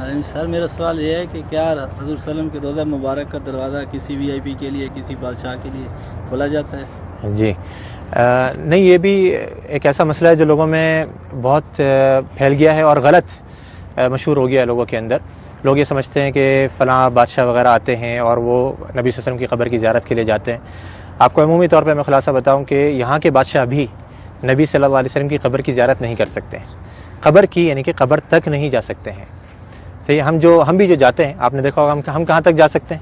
سر میرا سوال یہ ہے کہ کیا حضور وسلم کے روضہ مبارک کا دروازہ کسی وی آئی پی کے لیے، کسی بادشاہ کے لیے کھولا جاتا ہے؟ جی نہیں، یہ بھی ایک ایسا مسئلہ ہے جو لوگوں میں بہت پھیل گیا ہے اور غلط مشہور ہو گیا ہے لوگوں کے اندر۔ لوگ یہ سمجھتے ہیں کہ فلاں بادشاہ وغیرہ آتے ہیں اور وہ نبی صلی اللہ علیہ وسلم کی قبر کی زیارت کے لیے جاتے ہیں۔ آپ کو عمومی طور پہ میں خلاصہ بتاؤں کہ یہاں کے بادشاہ بھی نبی صلی اللہ علیہ وسلم کی قبر کی زیارت نہیں کر سکتے ہیں، قبر کی یعنی کہ قبر تک نہیں جا سکتے ہیں۔ صحیح، ہم بھی جو جاتے ہیں، آپ نے دیکھا ہوگا ہم کہاں تک جا سکتے ہیں؟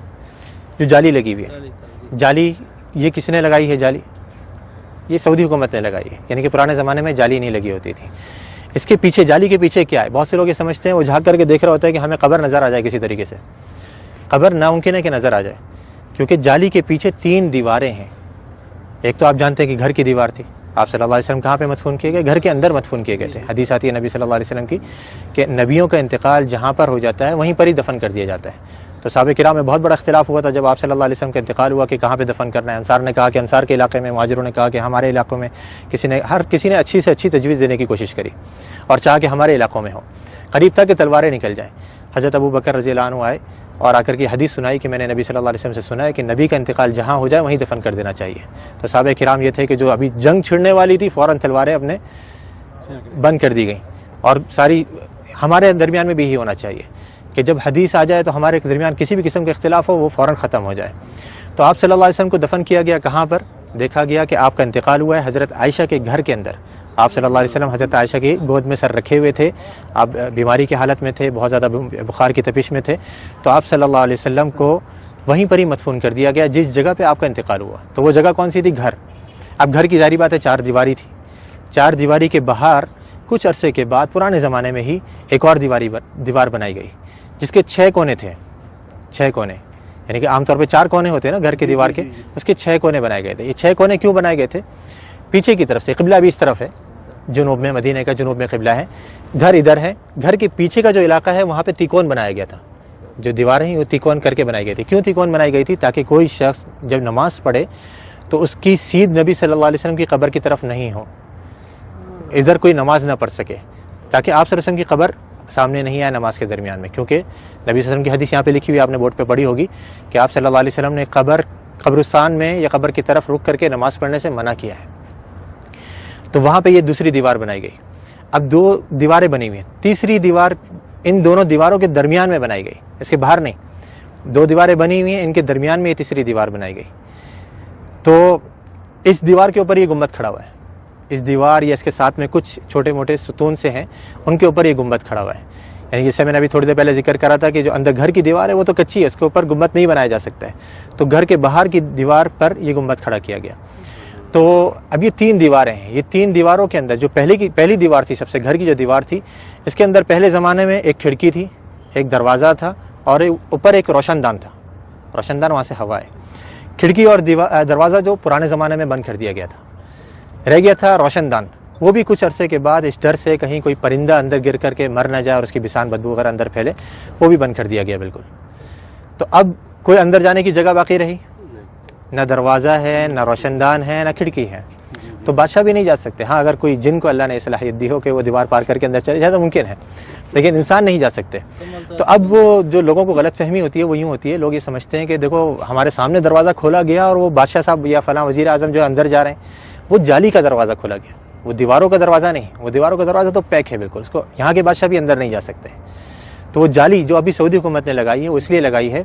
جو جالی لگی ہوئی ہے، جالی یہ کس نے لگائی ہے؟ جالی یہ سعودی حکومت نے لگائی ہے، یعنی کہ پرانے زمانے میں جالی نہیں لگی ہوتی تھی۔ اس کے پیچھے، جالی کے پیچھے کیا ہے؟ بہت سے لوگ یہ سمجھتے ہیں، وہ جھانک کر کے دیکھ رہا ہوتا ہے کہ ہمیں قبر نظر آ جائے کسی طریقے سے۔ قبر ناممکن ہے کہ نظر آ جائے، کیونکہ جالی کے پیچھے 3 دیواریں ہیں۔ ایک تو آپ جانتے ہیں کہ گھر کی دیوار تھی، آپ صلی اللہ علیہ وسلم کہاں پہ مدفون کیے گئے؟ گھر کے اندر مدفون کیے گئے تھے۔ حدیث آتی ہے نبی صلی اللہ علیہ وسلم کی کہ نبیوں کا انتقال جہاں پر ہو جاتا ہے وہیں پر ہی دفن کر دیا جاتا ہے۔ تو صحابہ کرام میں بہت بڑا اختلاف ہوا تھا جب آپ صلی اللہ علیہ وسلم کا انتقال ہوا کہ کہاں پہ دفن کرنا ہے۔ انصار نے کہا کہ انصار کے علاقے میں، مہاجروں نے کہا کہ ہمارے علاقوں میں، ہر کسی نے اچھی سے اچھی تجویز دینے کی کوشش کری اور چاہا کہ ہمارے علاقوں میں ہو، قریب تھا کہ تلواریں نکل جائیں۔ حضرت ابو بکر رضی اللہ عنہ آئے اور آ کر کے حدیث سنائی کہ میں نے نبی صلی اللہ علیہ وسلم سے سنا ہے کہ نبی کا انتقال جہاں ہو جائے وہیں دفن کر دینا چاہیے۔ تو صحابہ کرام یہ تھے کہ جو ابھی جنگ چھڑنے والی تھی، فوراً تلواریں اپنے بند کر دی گئیں، اور ساری ہمارے درمیان میں بھی یہی ہونا چاہیے کہ جب حدیث آ جائے تو ہمارے درمیان کسی بھی قسم کا اختلاف ہو وہ فوراً ختم ہو جائے۔ تو آپ صلی اللہ علیہ وسلم کو دفن کیا گیا کہاں پر؟ دیکھا گیا کہ آپ کا انتقال ہوا ہے حضرت عائشہ کے گھر کے اندر۔ آپ صلی اللہ علیہ وسلم حضرت عائشہ کی گود میں سر رکھے ہوئے تھے، آپ بیماری کی حالت میں تھے، بہت زیادہ بخار کی تپش میں تھے، تو آپ صلی اللہ علیہ وسلم کو وہیں پر ہی مدفون کر دیا گیا جس جگہ پہ آپ کا انتقال ہوا۔ تو وہ جگہ کون سی تھی؟ گھر۔ اب گھر کی ظاہری بات ہے 4 دیواری تھی، 4 دیواری کے باہر کچھ عرصے کے بعد پرانے زمانے میں ہی ایک اور دیوار بنائی گئی جس کے 6 کونے تھے، 6 کونے، یعنی کہ عام طور پہ 4 کونے ہوتے ہیں نا گھر کے دیوار کے، اس کے 6 کونے بنائے گئے تھے۔ یہ 6 کونے کیوں بنائے گئے تھے؟ پیچھے کی طرف سے، قبلہ بھی اس طرف ہے، جنوب میں، مدینہ کا جنوب میں قبلہ ہے، گھر ادھر ہے، گھر کے پیچھے کا جو علاقہ ہے وہاں پہ تیکون بنایا گیا تھا، جو دیواریں ہیں وہ تیکون کر کے بنائی گئی تھی۔ کیوں تیکون بنائی گئی تھی؟ تاکہ کوئی شخص جب نماز پڑھے تو اس کی سیدھ نبی صلی اللہ علیہ وسلم کی قبر کی طرف نہیں ہو، ادھر کوئی نماز نہ پڑھ سکے، تاکہ آپ صلی اللہ علیہ وسلم کی قبر سامنے نہیں آئے نماز کے درمیان میں۔ کیونکہ نبی صلی اللہ علیہ وسلم کی حدیث یہاں پہ لکھی ہوئی، آپ نے بورڈ پہ پڑھی ہوگی کہ آپ صلی اللہ علیہ وسلم نے قبرستان میں یا قبر کی طرف رک کر کے نماز پڑھنے سے منع کیا ہے۔ تو وہاں پہ یہ دوسری دیوار بنائی گئی۔ اب 2 دیواریں بنی ہوئی ہیں، تیسری دیوار ان دونوں دیواروں کے درمیان میں بنائی گئی، اس کے باہر نہیں۔ 2 دیواریں بنی ہوئی ہیں، ان کے درمیان میں یہ تیسری دیوار بنائی گئی۔ تو اس دیوار کے اوپر یہ گنبد کھڑا ہوا ہے، اس دیوار یا اس کے ساتھ میں کچھ چھوٹے موٹے ستون سے ہیں، ان کے اوپر یہ گنبد کھڑا ہوا ہے۔ یعنی جیسے میں نے ابھی تھوڑی دیر پہلے ذکر کرا تھا کہ جو اندر گھر کی دیوار ہے وہ تو کچی ہے، اس کے اوپر گنبد نہیں بنایا جا سکتا ہے، تو گھر کے باہر کی دیوار پر یہ گنبد کھڑا کیا گیا۔ تو اب یہ 3 دیواریں ہیں، یہ 3 دیواروں کے اندر جو پہلی دیوار تھی، سب سے گھر کی جو دیوار تھی، اس کے اندر پہلے زمانے میں ایک کھڑکی تھی، ایک دروازہ تھا، اور اوپر ایک روشن دان تھا، روشن دان وہاں سے ہوا ہے۔ کھڑکی اور دروازہ جو پرانے زمانے میں بند کر دیا گیا تھا، رہ گیا تھا روشن دان، وہ بھی کچھ عرصے کے بعد اس ڈر سے کہیں کوئی پرندہ اندر گر کر کے مر نہ جائے اور اس کی بسان بدبو وغیرہ اندر پھیلے، وہ بھی بند کر دیا گیا بالکل۔ تو اب کوئی اندر جانے کی جگہ باقی رہی؟ نہ دروازہ ہے، نہ روشن دان ہے، نہ کھڑکی ہے، تو بادشاہ بھی نہیں جا سکتے۔ ہاں اگر کوئی جن کو اللہ نے صلاحیت دی ہو کہ وہ دیوار پار کر کے اندر چلے جائے تو ممکن ہے، لیکن انسان نہیں جا سکتے۔ تو اب وہ جو لوگوں کو غلط فہمی ہوتی ہے وہ یوں ہوتی ہے، لوگ یہ سمجھتے ہیں کہ دیکھو ہمارے سامنے دروازہ کھولا گیا اور وہ بادشاہ صاحب یا فلاں وزیر اعظم جو اندر جا رہے ہیں، وہ جالی کا دروازہ کھولا گیا، وہ دیواروں کا دروازہ نہیں، وہ دیواروں کا دروازہ تو پیک ہے بالکل، اس کو یہاں کے بادشاہ بھی اندر نہیں جا سکتے۔ تو وہ جالی جو ابھی سعودی حکومت نے لگائی ہے وہ اس لیے لگائی ہے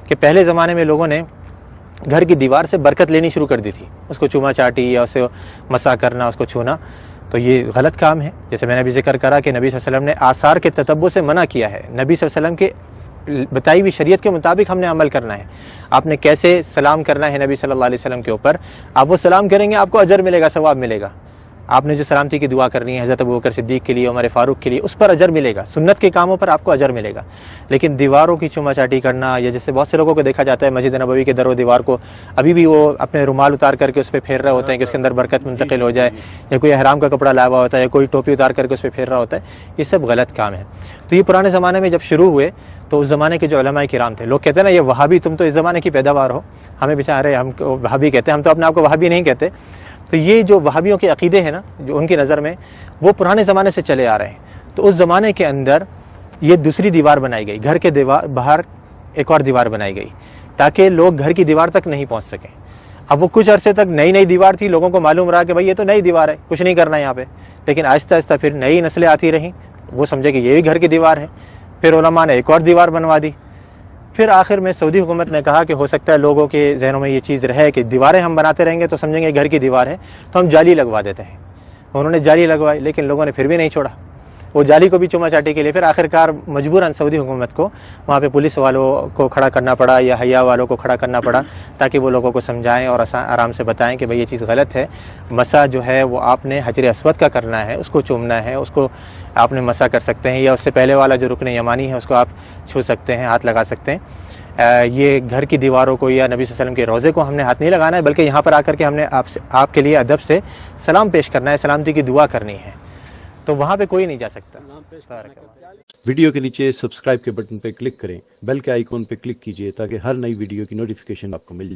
کہ پہلے زمانے میں لوگوں نے گھر کی دیوار سے برکت لینی شروع کر دی تھی، اس کو چوما چاٹی یا اسے مسا کرنا، اس کو چھونا، تو یہ غلط کام ہے۔ جیسے میں نے ابھی ذکر کرا کہ نبی صلی اللہ علیہ وسلم نے آثار کے تتبع سے منع کیا ہے، نبی صلی اللہ علیہ وسلم کے بتائی ہوئی شریعت کے مطابق ہم نے عمل کرنا ہے۔ آپ نے کیسے سلام کرنا ہے نبی صلی اللہ علیہ وسلم کے اوپر، آپ وہ سلام کریں گے آپ کو اجر ملے گا، ثواب ملے گا۔ آپ نے جو سلامتی کی دعا کرنی ہے حضرت ابوبکر صدیق کے لیے، عمر فاروق کے لیے، اس پر اجر ملے گا، سنت کے کاموں پر آپ کو اجر ملے گا۔ لیکن دیواروں کی چوما چاٹی کرنا، یا جس سے بہت سے لوگوں کو دیکھا جاتا ہے مسجد نبوی کے در و دیوار کو ابھی بھی وہ اپنے رومال اتار کر کے اس پہ پھیر رہے ہوتے ہیں کہ اس کے اندر برکت منتقل ہو جائے، یا کوئی احرام کا کپڑا لایا ہوا ہوتا ہے، یا کوئی ٹوپی اتار کر کے اس پہ پھیر رہا ہوتا ہے، یہ سب غلط کام ہے۔ تو یہ پرانے زمانے میں جب شروع ہوئے تو اس زمانے کے جو علماء کرام تھے، لوگ کہتے ہیں نا یہ وہابی، تم تو اس زمانے کی پیداوار ہو، ہمیں بیچارے ہم وہابی کہتے ہیں، ہم تو اپنے آپ کو وہابی نہیں کہتے۔ تو یہ جو وہابیوں کے عقیدے ہیں نا، جو ان کی نظر میں وہ پرانے زمانے سے چلے آ رہے ہیں، تو اس زمانے کے اندر یہ دوسری دیوار بنائی گئی, گھر کے باہر ایک اور دیوار بنائی گئی تاکہ لوگ گھر کی دیوار تک نہیں پہنچ سکیں. اب وہ کچھ عرصے تک نئی دیوار تھی, لوگوں کو معلوم رہا کہ بھائی یہ تو نئی دیوار ہے, کچھ نہیں کرنا یہاں پہ, لیکن آہستہ آہستہ پھر نئی نسلیں آتی رہیں, وہ سمجھے کہ یہ بھی گھر کی دیوار ہے, پھر علماء نے ایک اور دیوار بنوا دی. پھر آخر میں سعودی حکومت نے کہا کہ ہو سکتا ہے لوگوں کے ذہنوں میں یہ چیز رہے کہ دیواریں ہم بناتے رہیں گے تو سمجھیں گے گھر کی دیوار ہے, تو ہم جالی لگوا دیتے ہیں. انہوں نے جالی لگوائی, لیکن لوگوں نے پھر بھی نہیں چھوڑا, وہ جالی کو بھی چوما چاٹی کے لیے پھر آخرکار مجبوراً سعودی حکومت کو وہاں پہ پولیس والوں کو کھڑا کرنا پڑا یا حیا والوں کو کھڑا کرنا پڑا تاکہ وہ لوگوں کو سمجھائیں اور آرام سے بتائیں کہ بھئی یہ چیز غلط ہے. مسا جو ہے وہ آپ نے حجر اسود کا کرنا ہے, اس کو چومنا ہے, اس کو آپ نے مسا کر سکتے ہیں, یا اس سے پہلے والا جو رکن یمانی ہے اس کو آپ چھو سکتے ہیں, ہاتھ لگا سکتے ہیں. یہ گھر کی دیواروں کو یا نبی صلی اللہ علیہ وسلم کے روضے کو ہم نے ہاتھ نہیں لگانا ہے, بلکہ یہاں پر آ کر کے ہم نے آپ کے لیے ادب سے سلام پیش کرنا ہے, سلامتی کی دعا کرنی ہے, تو وہاں پہ کوئی نہیں جا سکتا. ویڈیو کے نیچے سبسکرائب کے بٹن پہ کلک کریں, بیل کے آئیکن پہ کلک کیجئے تاکہ ہر نئی ویڈیو کی نوٹیفیکیشن آپ کو مل جائے.